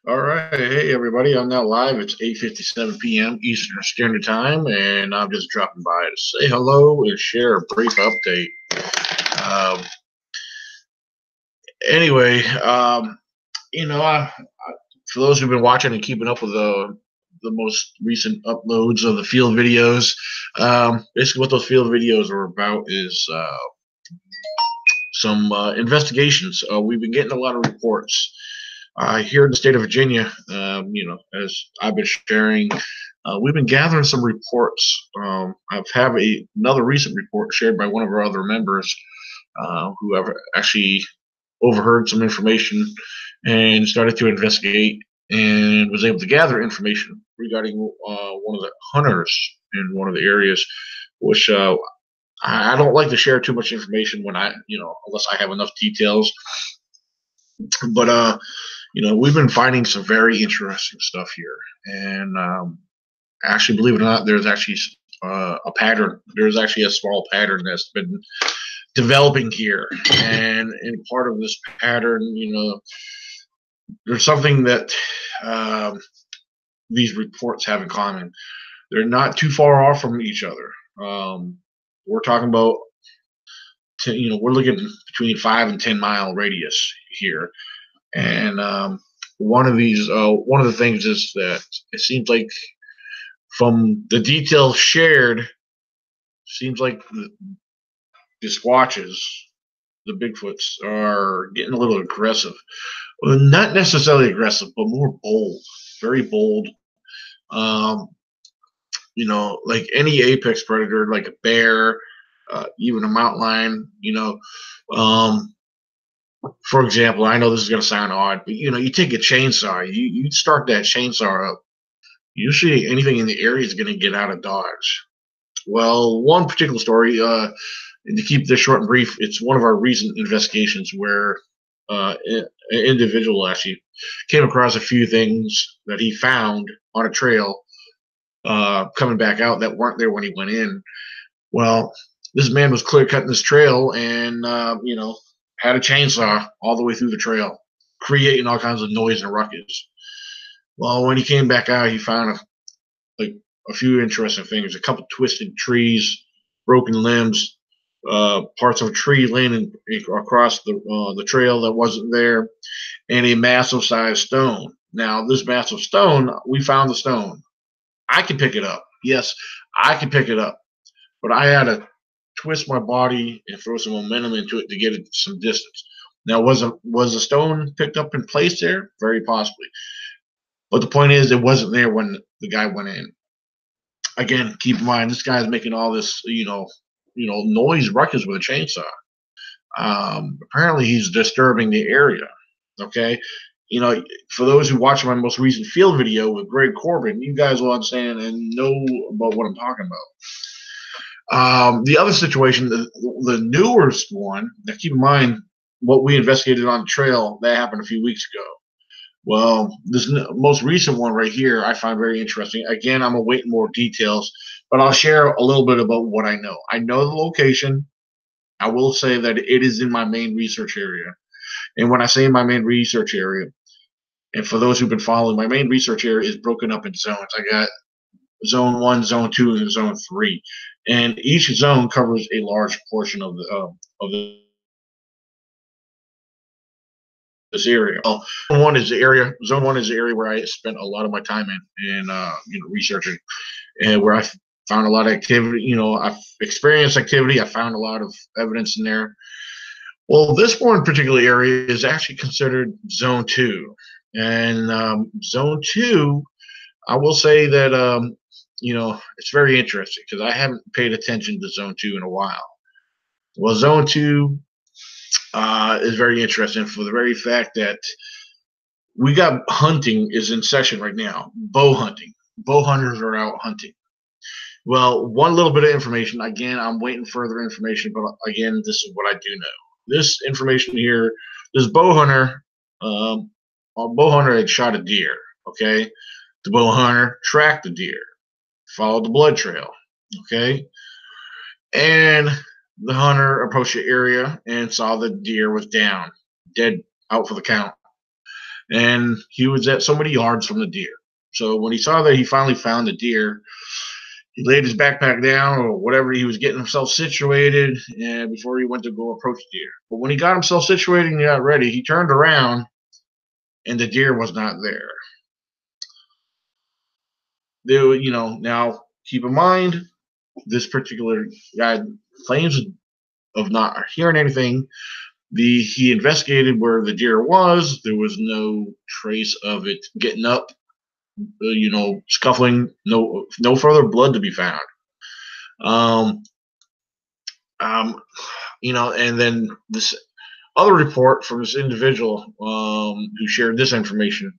All right, hey everybody, I'm now live. It's 8:57 p.m. Eastern Standard Time, and I'm just dropping by to say hello and share a brief update. Um, anyway, for those who've been watching and keeping up with the most recent uploads of the field videos, basically what those field videos are about is some investigations. We've been getting a lot of reports here in the state of Virginia. As I've been sharing, we've been gathering some reports. I've have another recent report shared by one of our other members who have actually overheard some information and started to investigate and was able to gather information regarding one of the hunters in one of the areas, which I don't like to share too much information when unless I have enough details. But we've been finding some very interesting stuff here, and actually, believe it or not, there's actually a pattern. There's actually a small pattern that's been developing here, and in part of this pattern, there's something that these reports have in common. They're not too far off from each other. We're talking about, we're looking between 5 and 10 mile radius here, and one of the things is that it seems like from the details shared, seems like the Squatches, the Bigfoots, are getting a little aggressive. Well, not necessarily aggressive, but more bold, very bold. Um, like any apex predator, like a bear, even a mountain lion. Um, for example, I know this is going to sound odd, but you take a chainsaw, you start that chainsaw up. Usually, anything in the area is going to get out of dodge. Well, one particular story, and to keep this short and brief, it's one of our recent investigations where an individual actually came across a few things that he found on a trail coming back out that weren't there when he went in. Well, this man was clear cutting this trail and, had a chainsaw all the way through the trail, creating all kinds of noise and ruckus. Well, when he came back out, he found a few interesting things: a couple twisted trees, broken limbs, parts of a tree laying across the trail that wasn't there, and a massive sized stone. Now, this massive stone, we found the stone. I can pick it up. Yes, I can pick it up, but I had to twist my body and throw some momentum into it to get it some distance. Now, was the stone picked up and placed there? Very possibly. But the point is, it wasn't there when the guy went in. Again, keep in mind, this guy's making all this, noise ruckus with a chainsaw. Apparently, he's disturbing the area. Okay, for those who watch my most recent field video with Greg Corbin, you guys will understand and know about what I'm talking about. The other situation, the newest one. Now, keep in mind what we investigated on the trail that happened a few weeks ago. Well, this most recent one right here, I find very interesting. Again, I'm awaiting more details, but I'll share a little bit about what I know. I know the location. I will say that it is in my main research area. And when I say my main research area, and for those who've been following, my main research area is broken up in zones. I got zone 1, zone 2, and zone 3. And each zone covers a large portion of the this area. Well, Zone one is the area where I spent a lot of my time in researching, and where I found a lot of activity. I've experienced activity. I found a lot of evidence in there. Well, this one particular area is actually considered Zone 2, and Zone 2, I will say that it's very interesting because I haven't paid attention to Zone 2 in a while. Well, Zone 2 is very interesting for the very fact that we got hunting is in session right now. Bow hunting. Bow hunters are out hunting. Well, one little bit of information. Again, I'm waiting further information, but again, this is what I do know. This information here, this a bow hunter had shot a deer. Okay, the bow hunter tracked the deer, followed the blood trail. Okay, and the hunter approached the area and saw the deer was down, dead, out for the count. and he was at so many yards from the deer. So when he saw that he finally found the deer, he laid his backpack down or whatever. He was getting himself situated, and before he went to go approach the deer. But when he got himself situated and got ready, he turned around, and the deer was not there. Now keep in mind, this particular guy claims of not hearing anything. He investigated where the deer was. There was no trace of it getting up, scuffling. No further blood to be found. Um, and then this other report from this individual who shared this information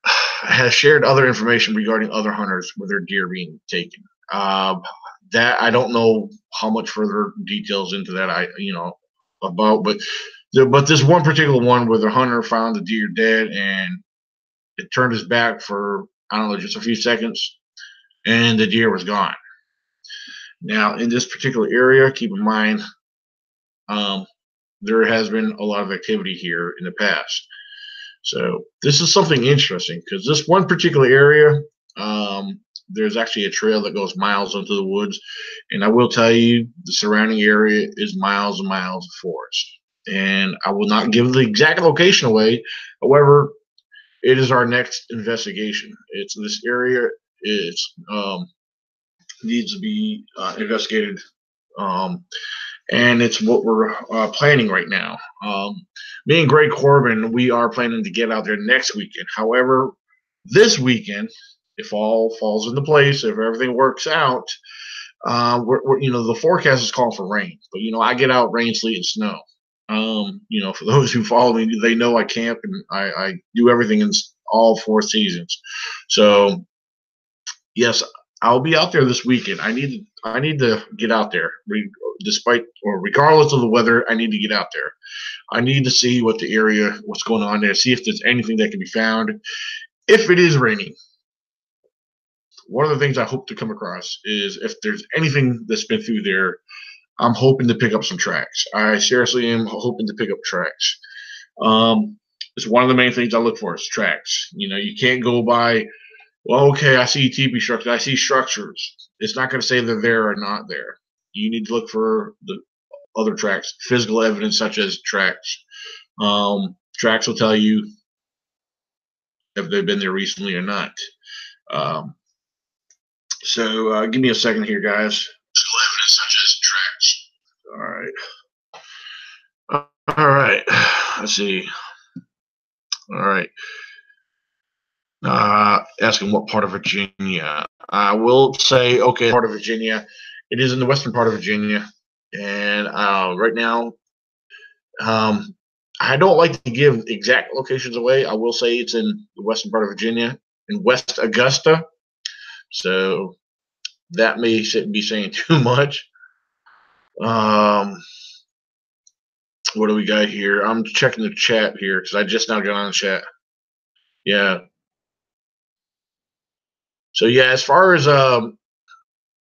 has shared other information regarding other hunters with their deer being taken. That I don't know how much further details into that about, but this one particular one where the hunter found the deer dead and it turned his back for, I don't know, just a few seconds, and the deer was gone. Now, in this particular area, keep in mind, there has been a lot of activity here in the past. So this is something interesting because this one particular area, there's actually a trail that goes miles into the woods, and I will tell you, the surrounding area is miles and miles of forest. And I will not give the exact location away. However, it is our next investigation. It's this area. It's needs to be investigated, and it's what we're planning right now. Me and Greg Corbin, we are planning to get out there next weekend. However, this weekend, if all falls into place, if everything works out, the forecast is calling for rain. But I get out rain, sleet, and snow. For those who follow me, they know I camp and I do everything in all 4 seasons. So yes, I'll be out there this weekend. I need to get out there, regardless of the weather. I need to get out there. I need to see what's going on there, see if there's anything that can be found. If it is raining, one of the things I hope to come across is if there's anything that's been through there, I'm hoping to pick up some tracks. I seriously am hoping to pick up tracks. It's one of the main things I look for is tracks. You can't go by, well, okay, I see TP structures. I see structures. It's not going to say they're there or not there. You need to look for the other tracks, physical evidence such as tracks. Tracks will tell you if they've been there recently or not. So give me a second here, guys. Physical evidence such as tracks. All right. All right. Let's see. All right. Asking what part of Virginia. I will say, okay, part of Virginia. It is in the western part of Virginia. And right now, I don't like to give exact locations away. I will say it's in the western part of Virginia, in West Augusta. So that may be saying too much. What do we got here? I'm checking the chat here because I just now got on the chat. Yeah. So yeah, as far as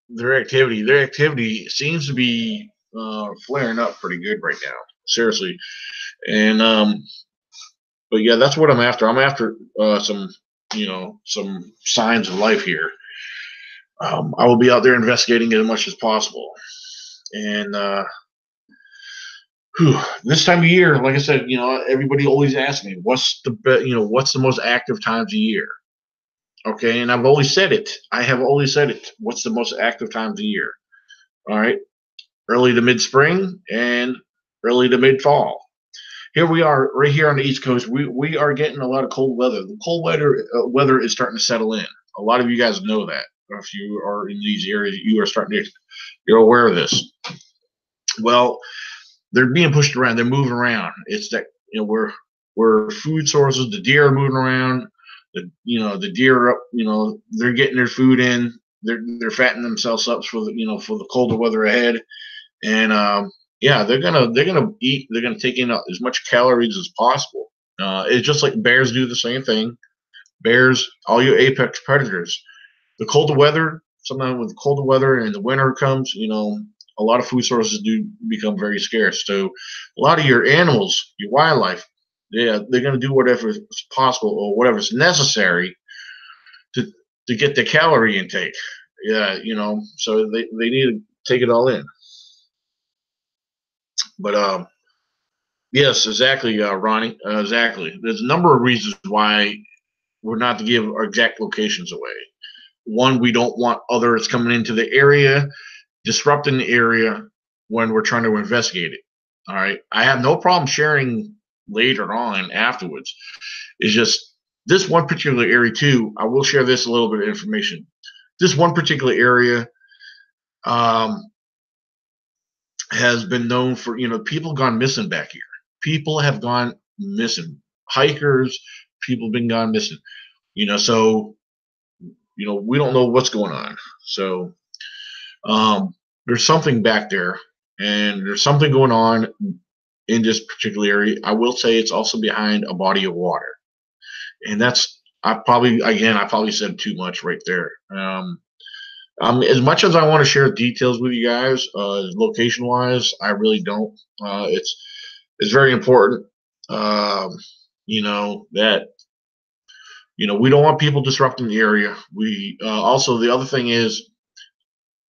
their activity seems to be flaring up pretty good right now. Seriously, and but yeah, that's what I'm after. I'm after some signs of life here. I will be out there investigating as much as possible, and this time of year, like I said, everybody always asks me, what's the most active times of year? Okay, and I've always said it. I have always said it. What's the most active times of year? All right, early to mid spring and early to mid fall. Here we are, right here on the East Coast. We are getting a lot of cold weather. The cold weather is starting to settle in. A lot of you guys know that. If you are in these areas, you're aware of this. Well, they're being pushed around. They're moving around. It's that where food sources. The deer are moving around. The deer are up. They're getting their food in. They're fattening themselves up for the colder weather ahead. And yeah, they're gonna eat. They're gonna take in as much calories as possible. It's just like bears do the same thing. Bears, all your apex predators. The colder weather. Sometimes with colder weather and the winter comes, a lot of food sources do become very scarce. So a lot of your animals, your wildlife, Yeah, they're going to do whatever is possible or whatever is necessary to to get the calorie intake. Yeah, so they need to take it all in. But yes, exactly, Ronnie, exactly. There's a number of reasons why we're not to give our exact locations away. One, we don't want others coming into the area, disrupting the area when we're trying to investigate it. All right. I have no problem sharing later on afterwards. It's just this one particular area, too. I will share this a little bit of information. This one particular area um, has been known for, people gone missing back here. People have gone missing. Hikers, people been gone missing. So we don't know what's going on. So there's something back there, and there's something going on in this particular area. I will say it's also behind a body of water, and that's I probably said too much right there. As much as I want to share details with you guys, location wise, I really don't. It's very important. That we don't want people disrupting the area. We also the other thing is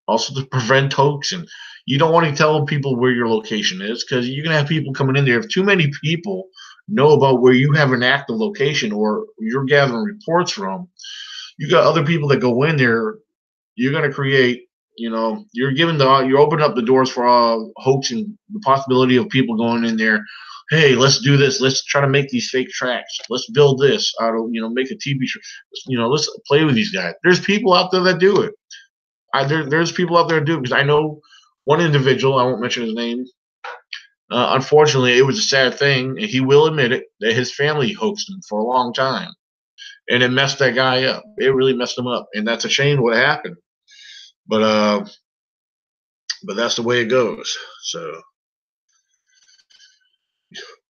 also to prevent hoaxing. You don't want to tell people where your location is because you're gonna have people coming in there. If too many people know about where you have an active location or you're gathering reports from, you got other people that go in there. You're gonna create. You're opening up the doors for hoaxing. The possibility of people going in there. Hey, let's do this. Let's try to make these fake tracks. Let's build this out of make a TV show. Let's play with these guys. There's people out there that do it. There's people out there who do because I know one individual. I won't mention his name. Unfortunately, it was a sad thing, and he will admit it that his family hoaxed him for a long time, and it messed that guy up. It really messed him up, and that's a shame what happened. But that's the way it goes. So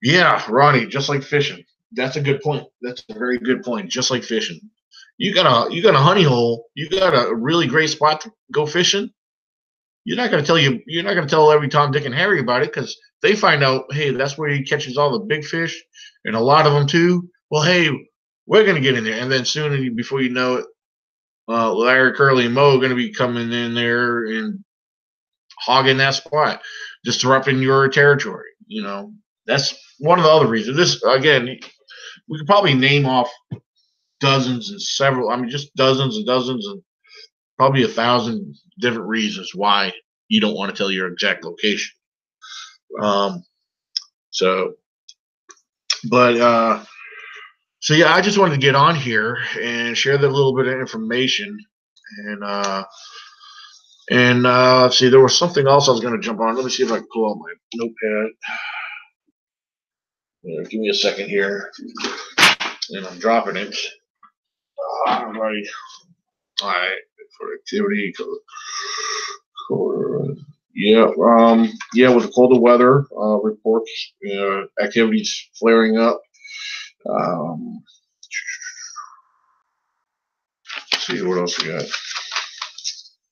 yeah, Ronnie, just like fishing. That's a good point. That's a very good point. Just like fishing, you got a honey hole. You got a really great spot to go fishing. You're not gonna tell every Tom, Dick, and Harry about it because they find out, hey, that's where he catches all the big fish, and a lot of them too. Well, hey, we're gonna get in there, and then soon before you know it, Larry, Curly, and Mo are gonna be coming in there and hogging that spot, disrupting your territory. That's one of the other reasons. This again, we could probably name off dozens and several. I mean, just dozens and dozens and probably 1,000 different reasons why you don't want to tell your exact location. Um, so, but so yeah, I just wanted to get on here and share that little bit of information. And let's see, there was something else I was going to jump on. Let me see if I can pull out my notepad. Give me a second here, and I'm dropping it. All right. Productivity. Yeah. With the colder weather, reports activities flaring up. Let's see what else we got.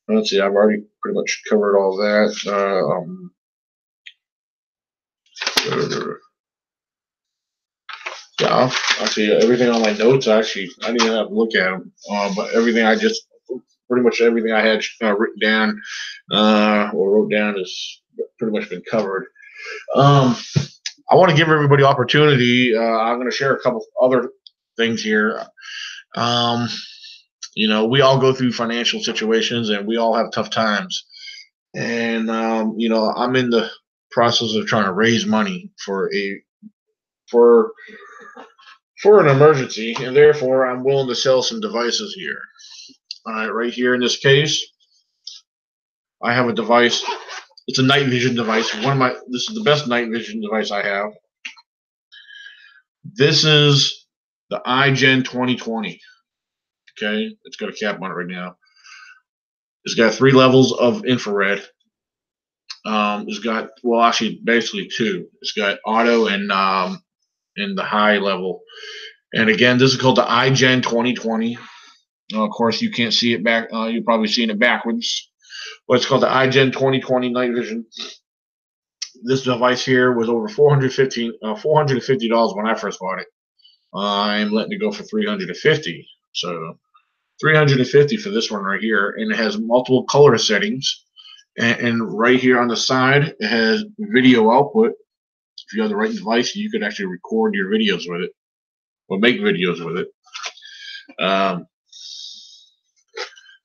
Let's see. I've already pretty much covered all that. Yeah, actually, everything on my notes. Actually, I didn't even have to look at them. But pretty much everything I had written down or wrote down has pretty much been covered. I want to give everybody opportunity. I'm going to share a couple other things here. We all go through financial situations, and we all have tough times. And I'm in the process of trying to raise money for an emergency, and therefore I'm willing to sell some devices here. All right, right here in this case, I have a device. It's a night vision device. This is the best night vision device I have. This is the iGen 2020. Okay, it's got a cap on it right now. It's got 3 levels of infrared. It's got actually basically 2. It's got auto and in the high level. And again, this is called the iGen 2020. Of course, you can't see it back. You're probably seeing it backwards. But it's called the iGen 2020 night vision. This device here was over $450 when I first bought it. I'm letting it go for 350. So 350 for this one right here, and it has multiple color settings. And right here on the side, it has video output. If you have the right device, you could actually record your videos with it or make videos with it.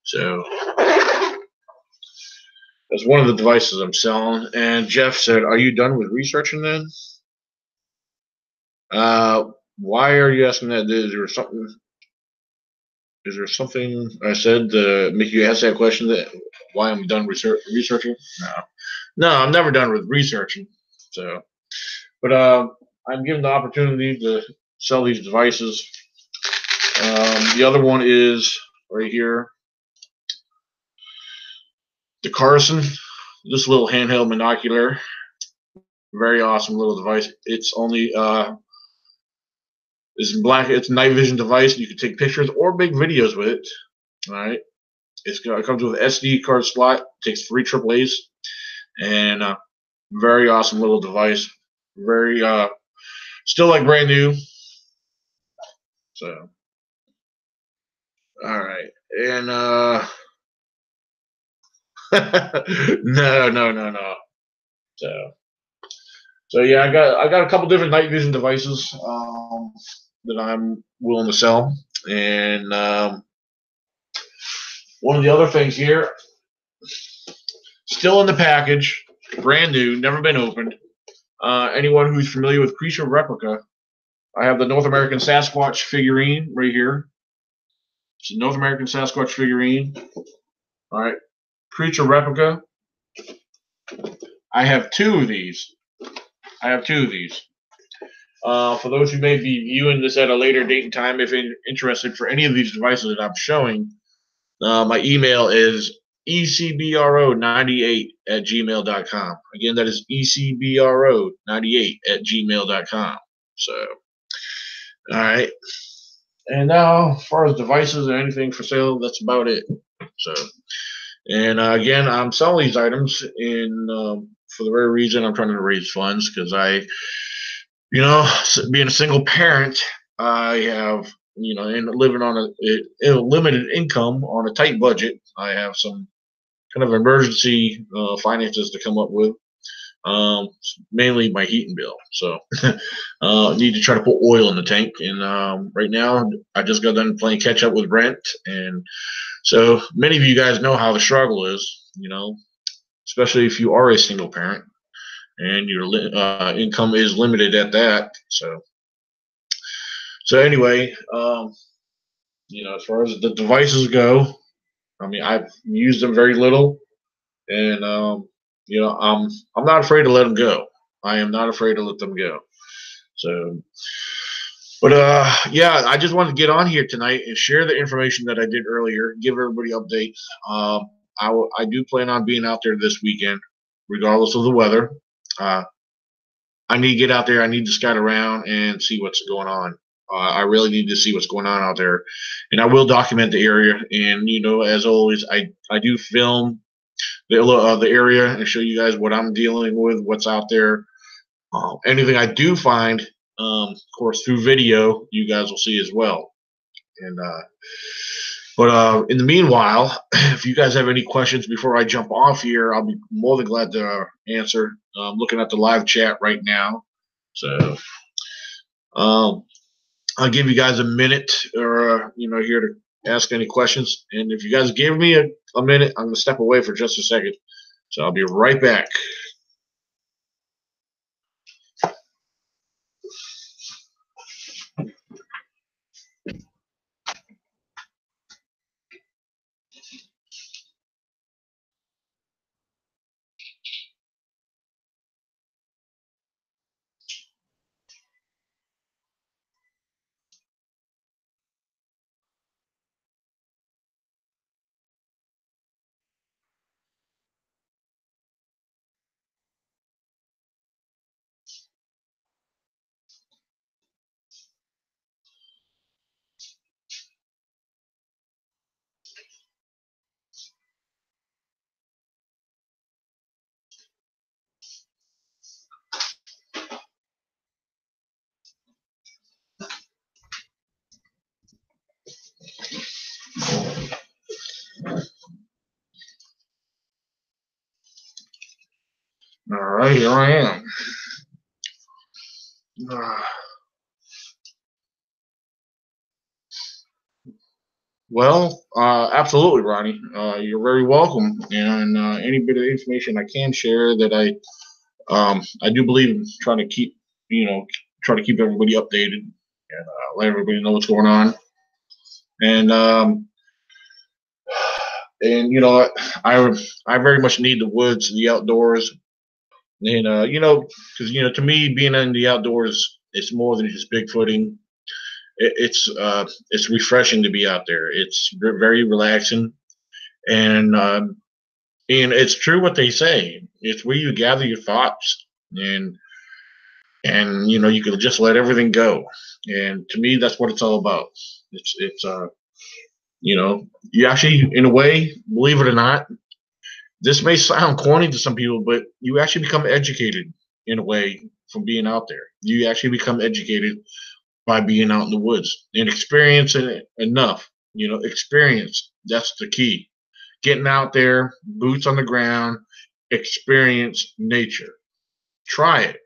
So that's one of the devices I'm selling. And Jeff said, "Are you done with researching then?" Why are you asking that? Is there something? Is there something I said to make you ask that question? That why I'm done researching? No, I'm never done with researching. So, but I'm given the opportunity to sell these devices. The other one is right here, the Carson. This little handheld binocular, very awesome little device. It's only it's black. It's a night vision device. You can take pictures or make videos with it. All right. It comes with an SD card slot. Takes 3 AAA's, and very awesome little device. Very still like brand new. So all right, and no. So yeah, I got a couple different night vision devices that I'm willing to sell, and one of the other things here, still in the package, brand new, never been opened. Anyone who's familiar with Creature Replica, I have the North American Sasquatch figurine right here. It's a North American Sasquatch figurine. All right, Creature Replica. I have 2 of these. For those who may be viewing this at a later date and time, if you're interested for any of these devices that I'm showing, my email is ECBRO98@gmail.com. Again, that is ECBRO98@gmail.com. So, all right. And now, as far as devices or anything for sale, that's about it. So, and again, I'm selling these items in for the very reason I'm trying to raise funds because being a single parent, I have, and living on a limited income on a tight budget. I have some kind of emergency finances to come up with. Um, Mainly my heating bill. So need to try to put oil in the tank. And right now, I just got done playing catch up with rent, and so many of you guys know how the struggle is. Especially if you are a single parent and your income is limited at that. So anyway, as far as the devices go, I mean, I've used them very little, and I'm not afraid to let them go. I am not afraid to let them go. So, but yeah, I just wanted to get on here tonight and share the information that I did earlier, give everybody updates. I do plan on being out there this weekend, regardless of the weather. I need to get out there. I need to scout around and see what's going on. I really need to see what's going on out there, and I will document the area. And as always, I do film the area and show you guys what I'm dealing with, what's out there. Anything I do find, of course, through video, you guys will see as well. And but in the meanwhile, if you guys have any questions before I jump off here, I'll be more than glad to answer. I'm looking at the live chat right now, so um, I'll give you guys a minute, or here to ask any questions. And if you guys give me a minute, I'm gonna step away for just a second. So I'll be right back. right, here I am. Well, absolutely, Ronnie. You're very welcome, and any bit of information I can share that I do believe in trying to keep, try to keep everybody updated and let everybody know what's going on. And I I very much need the woods, the outdoors, and because to me, being in the outdoors, it's more than just bigfooting. It's refreshing to be out there. It's very relaxing, and it's true what they say. It's where you gather your thoughts, and you can just let everything go. And to me, that's what it's all about. It's you actually, in a way, believe it or not, this may sound corny to some people, but you actually become educated in a way from being out there. You actually become educated by being out in the woods and experiencing it enough. Experience. That's the key. Getting out there, boots on the ground, experience nature. Try it.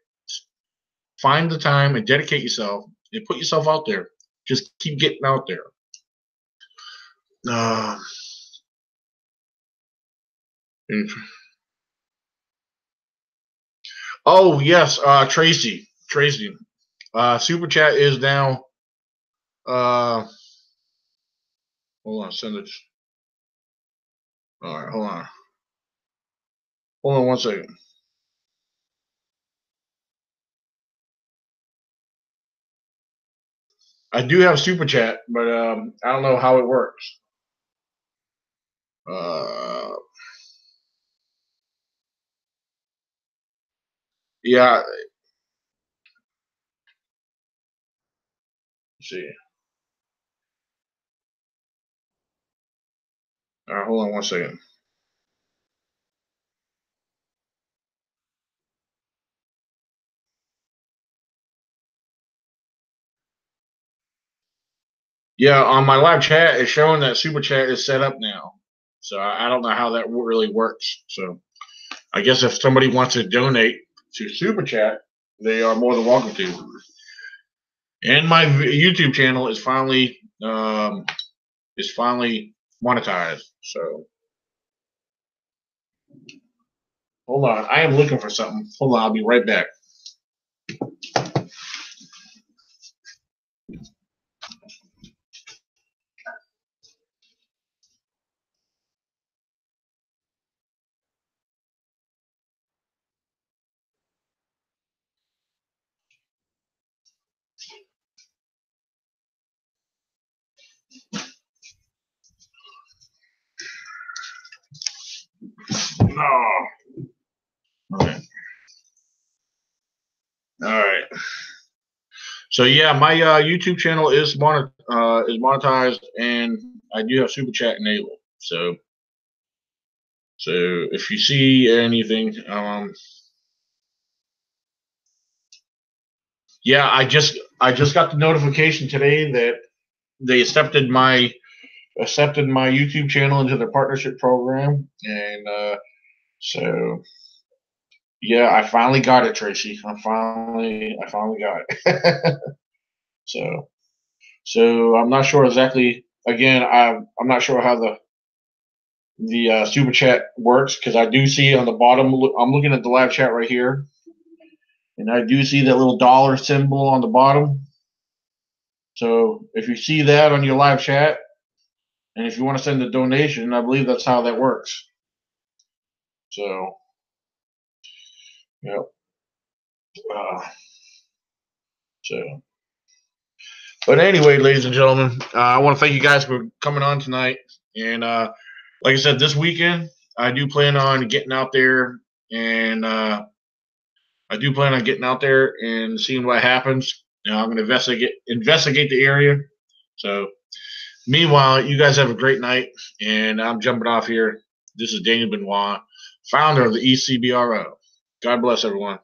Find the time and dedicate yourself and put yourself out there. Just keep getting out there. Uh, oh yes, Tracy. Tracy. Super chat is now. Uh, hold on, send it. All right, hold on. Hold on 1 second. I do have super chat, but I don't know how it works. Yeah. Let's see. All right, hold on 1 second. Yeah, on my live chat, it's showing that super chat is set up now. So I don't know how that really works. So I guess if somebody wants to donate to super chat, they are more than welcome to. And my YouTube channel is finally monetized. So hold on, I am looking for something. Hold on, I'll be right back. Oh. Okay. All right. So yeah, my YouTube channel is monetized, and I do have super chat enabled. So if you see anything, yeah, I just got the notification today that they accepted my YouTube channel into their partnership program, and so yeah, I finally got it, Tracy. I finally got it. so so I'm not sure exactly. Again, I'm not sure how the super chat works because I do see on the bottom. I'm looking at the live chat right here, and I do see that little dollar symbol on the bottom. So if you see that on your live chat, and if you want to send a donation, I believe that's how that works. So, yep. Uh, so, but anyway, ladies and gentlemen, I want to thank you guys for coming on tonight. And like I said, this weekend I do plan on getting out there, and I do plan on getting out there and seeing what happens. I'm going to investigate the area. So, meanwhile, you guys have a great night, and I'm jumping off here. This is Daniel Benoit, founder of the ECBRO. God bless everyone.